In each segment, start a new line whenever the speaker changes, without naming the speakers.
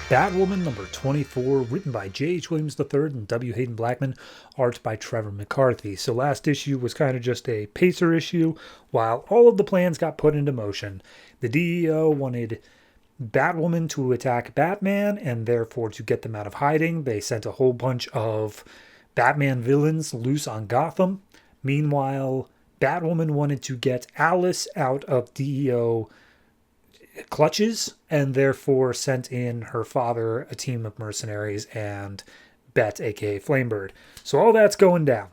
Batwoman number 24, written by J.H. Williams III and W. Hayden Blackman, art by Trevor McCarthy. So last issue was kind of just a pacer issue, while all of the plans got put into motion. The DEO wanted Batwoman to attack Batman, and therefore to get them out of hiding, they sent a whole bunch of Batman villains loose on Gotham. Meanwhile, Batwoman wanted to get Alice out of DEO clutches and therefore sent in her father, a team of mercenaries, and Bet, aka Flamebird. So all that's going down.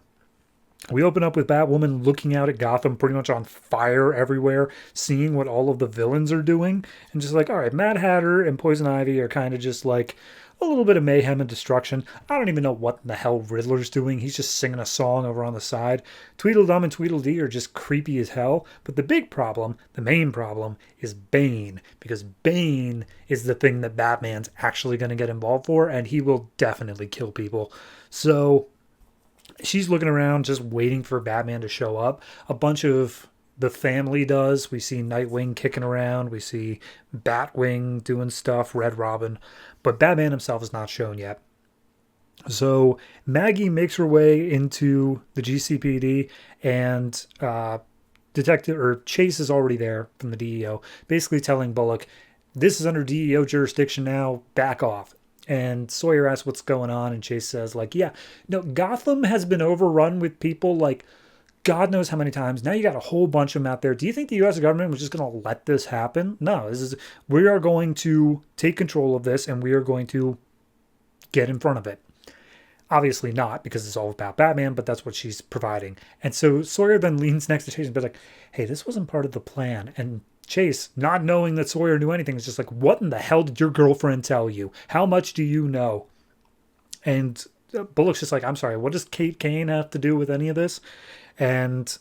We open up with Batwoman looking out at Gotham, pretty much on fire everywhere, seeing what all of the villains are doing, and just like, all right, Mad Hatter and Poison Ivy are kind of just like a little bit of mayhem and destruction. I don't even know what the hell Riddler's doing. He's just singing a song over on the side. Tweedledum and Tweedledee are just creepy as hell. But the big problem, the main problem, is Bane. Because Bane is the thing that Batman's actually going to get involved for, and he will definitely kill people. So she's looking around just waiting for Batman to show up. A bunch of the family does. We see Nightwing kicking around. We see Batwing doing stuff, Red Robin. But Batman himself is not shown yet. So Maggie makes her way into the GCPD, and Detective or Chase is already there from the DEO, basically telling Bullock, this is under DEO jurisdiction now, back off. And Sawyer asks what's going on, and Chase says, like, yeah, no, Gotham has been overrun with people like God knows how many times. Now you got a whole bunch of them out there. Do you think the U.S. government was just going to let this happen? No, we are going to take control of this, and we are going to get in front of it. Obviously not, because it's all about Batman, but that's what she's providing. And so Sawyer then leans next to Chase and be like, hey, this wasn't part of the plan. And Chase, not knowing that Sawyer knew anything, is just like, what in the hell did your girlfriend tell you? How much do you know? And Bullock's just like, I'm sorry, what does Kate Kane have to do with any of this? And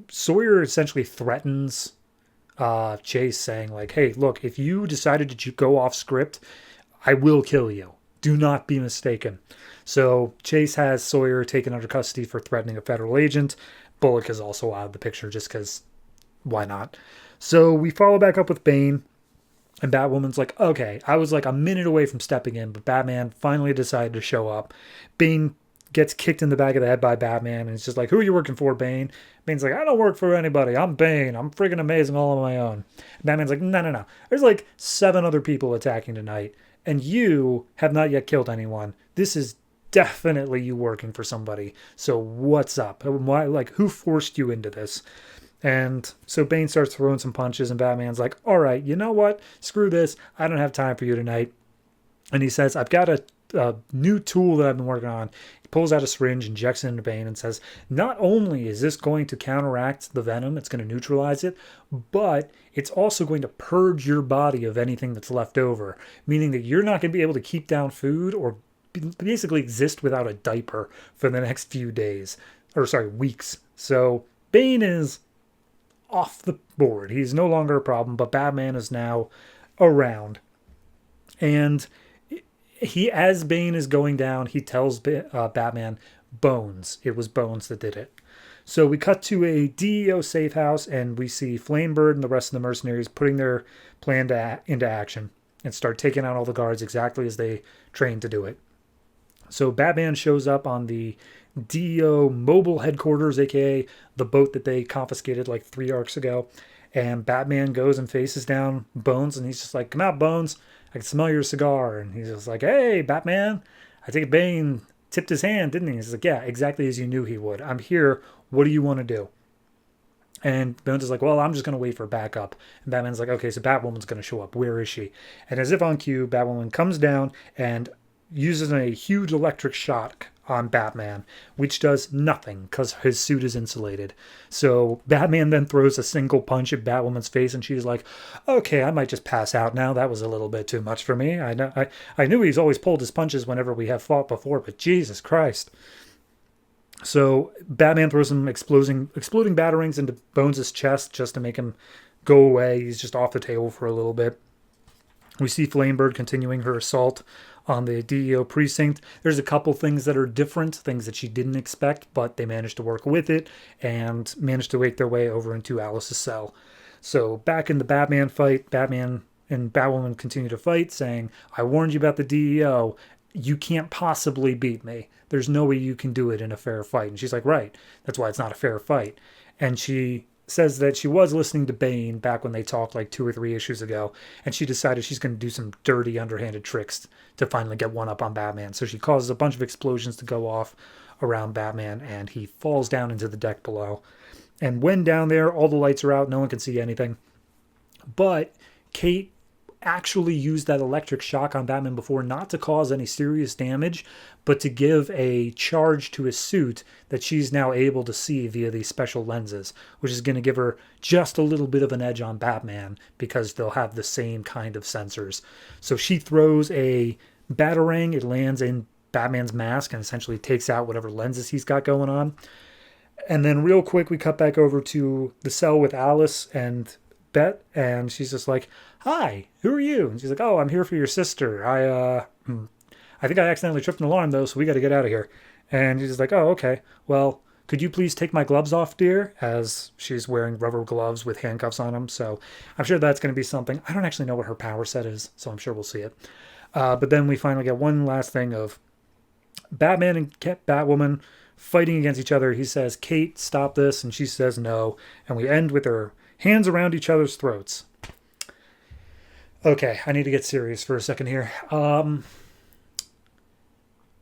Sawyer essentially threatens Chase, saying like, hey, look, if you decided to go off script, I will kill you. Do not be mistaken. So Chase has Sawyer taken under custody for threatening a federal agent. Bullock is also out of the picture just because why not? So we follow back up with Bane, and Batwoman's like, okay, I was like a minute away from stepping in, but Batman finally decided to show up. Bane gets kicked in the back of the head by Batman, and it's just like, who are you working for, Bane? Bane's like, I don't work for anybody. I'm Bane. I'm freaking amazing all on my own. Batman's like, no. There's like 7 other people attacking tonight, and you have not yet killed anyone. This is definitely you working for somebody. So what's up? Why, like, who forced you into this? And so Bane starts throwing some punches, and Batman's like, all right, you know what? Screw this. I don't have time for you tonight. And he says, I've got a new tool that I've been working on. He pulls out a syringe, injects it into Bane, and says, not only is this going to counteract the venom, it's going to neutralize it, but it's also going to purge your body of anything that's left over, meaning that you're not going to be able to keep down food or basically exist without a diaper for the next few days, or sorry, weeks. So Bane is off the board. He's no longer a problem, but Batman is now around. And he, as Bane is going down, he tells Batman, Bones. It was Bones that did it. So we cut to a DEO safe house, and we see Flamebird and the rest of the mercenaries putting their plan into action and start taking out all the guards exactly as they trained to do it. So Batman shows up on the DEO mobile headquarters, aka the boat that they confiscated like 3 arcs ago. And Batman goes and faces down Bones, and he's just like, come out, Bones. I can smell your cigar. And he's just like, hey, Batman. I think Bane tipped his hand, didn't he? He's like, yeah, exactly as you knew he would. I'm here. What do you want to do? And Bones is like, well, I'm just going to wait for backup. And Batman's like, okay, so Batwoman's going to show up. Where is she? And as if on cue, Batwoman comes down and uses a huge electric shock on Batman, which does nothing because his suit is insulated. So Batman then throws a single punch at Batwoman's face, and she's like, okay, I might just pass out now. That was a little bit too much for me. I knew he's always pulled his punches whenever we have fought before, but Jesus Christ. So Batman throws some exploding batarangs into Bones' chest just to make him go away. He's just off the table for a little bit. We see Flamebird continuing her assault on the DEO precinct. There's a couple things that are different, things that she didn't expect, but they managed to work with it and managed to make their way over into Alice's cell. So back in the Batman fight, Batman And Batwoman continued to fight, saying, I warned you about the DEO. You can't possibly beat me. There's no way you can do it in a fair fight. And she's like, right. That's why it's not a fair fight. And she says that she was listening to Bane back when they talked like 2 or 3 issues ago. And she decided she's going to do some dirty, underhanded tricks to finally get one up on Batman. So she causes a bunch of explosions to go off around Batman, and he falls down into the deck below. And when down there, all the lights are out. No one can see anything. But Kate actually used that electric shock on Batman before, not to cause any serious damage, but to give a charge to his suit that she's now able to see via these special lenses, which is going to give her just a little bit of an edge on Batman because they'll have the same kind of sensors. So she throws a batarang. It lands in Batman's mask and essentially takes out whatever lenses he's got going on. And then real quick, we cut back over to the cell with Alice and Bet, and she's just like, hi, who are you? And she's like, oh, I'm here for your sister. I think I accidentally tripped an alarm, though, so we got to get out of here. And she's like, oh, okay. Well, could you please take my gloves off, dear? As she's wearing rubber gloves with handcuffs on them. So I'm sure that's going to be something. I don't actually know what her power set is, so I'm sure we'll see it. But then we finally get one last thing of Batman and Batwoman fighting against each other. He says, Kate, stop this. And she says no. And we end with her hands around each other's throats. Okay, I need to get serious for a second here.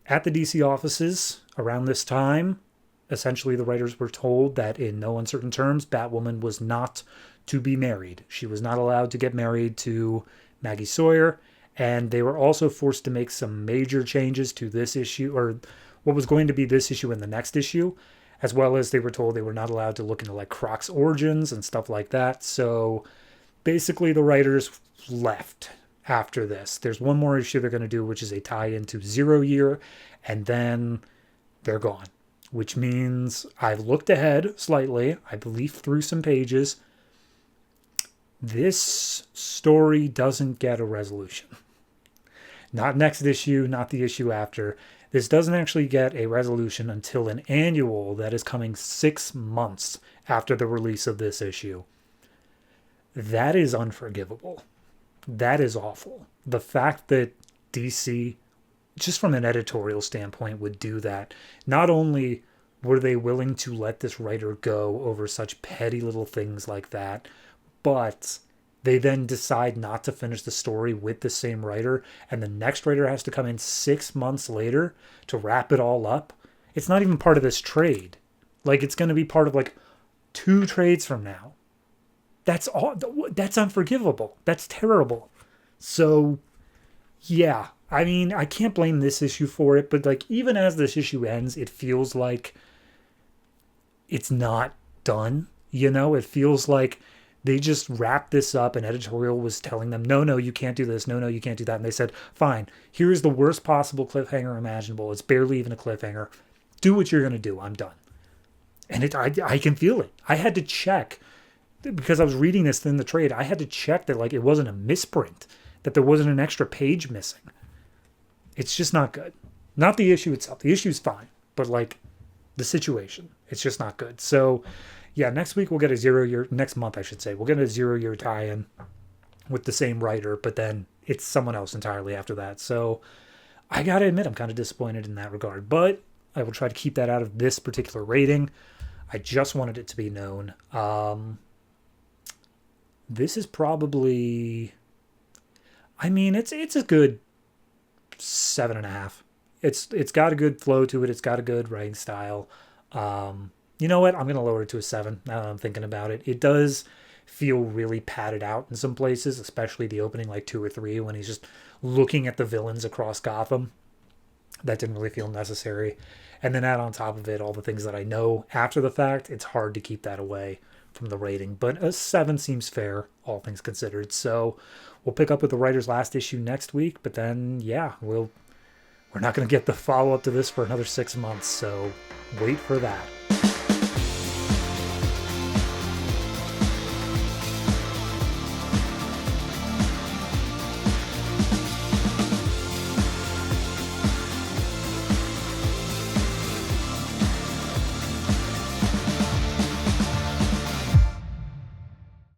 At the DC offices around this time, essentially the writers were told that in no uncertain terms, Batwoman was not to be married. She was not allowed to get married to Maggie Sawyer, and they were also forced to make some major changes to this issue, or what was going to be this issue and the next issue, as well as they were told they were not allowed to look into like Croc's origins and stuff like that. So basically the writers left after this. There's one more issue they're going to do, which is a tie-in to 0 Year, and then they're gone, which means I've looked ahead slightly. I leafed through some pages. This story doesn't get a resolution. Not next issue, not the issue after. This doesn't actually get a resolution until an annual that is coming 6 months after the release of this issue. That is unforgivable. That is awful. The fact that DC, just from an editorial standpoint, would do that. Not only were they willing to let this writer go over such petty little things like that, but they then decide not to finish the story with the same writer, and the next writer has to come in 6 months later to wrap it all up. It's not even part of this trade. Like, it's going to be part of like 2 trades from now. That's unforgivable. That's terrible. So, yeah. I mean, I can't blame this issue for it, but like, even as this issue ends, it feels like it's not done. You know, it feels like they just wrapped this up, and editorial was telling them, no, you can't do this. No, you can't do that. And they said, fine, here's the worst possible cliffhanger imaginable. It's barely even a cliffhanger. Do what you're going to do. I'm done. And I can feel it. I had to check, because I was reading this in the trade, I had to check that like it wasn't a misprint, that there wasn't an extra page missing. It's just not good. Not the issue itself. The issue's fine, but like the situation, it's just not good. So yeah, next week we'll get a 0 Year, next month I should say, we'll get a 0 Year tie-in with the same writer, but then it's someone else entirely after that. So I gotta admit, I'm kind of disappointed in that regard, but I will try to keep that out of this particular rating. I just wanted it to be known. This is probably, I mean, it's a good 7.5. It's got a good flow to it. It's got a good writing style. You know what? I'm going to lower it to a 7 now that I'm thinking about it. It does feel really padded out in some places, especially the opening like 2 or 3 when he's just looking at the villains across Gotham. That didn't really feel necessary. And then add on top of it all the things that I know after the fact, it's hard to keep that away from the rating. But a 7 seems fair, all things considered. So we'll pick up with the writer's last issue next week. But then, yeah, we're not going to get the follow-up to this for another 6 months. So wait for that.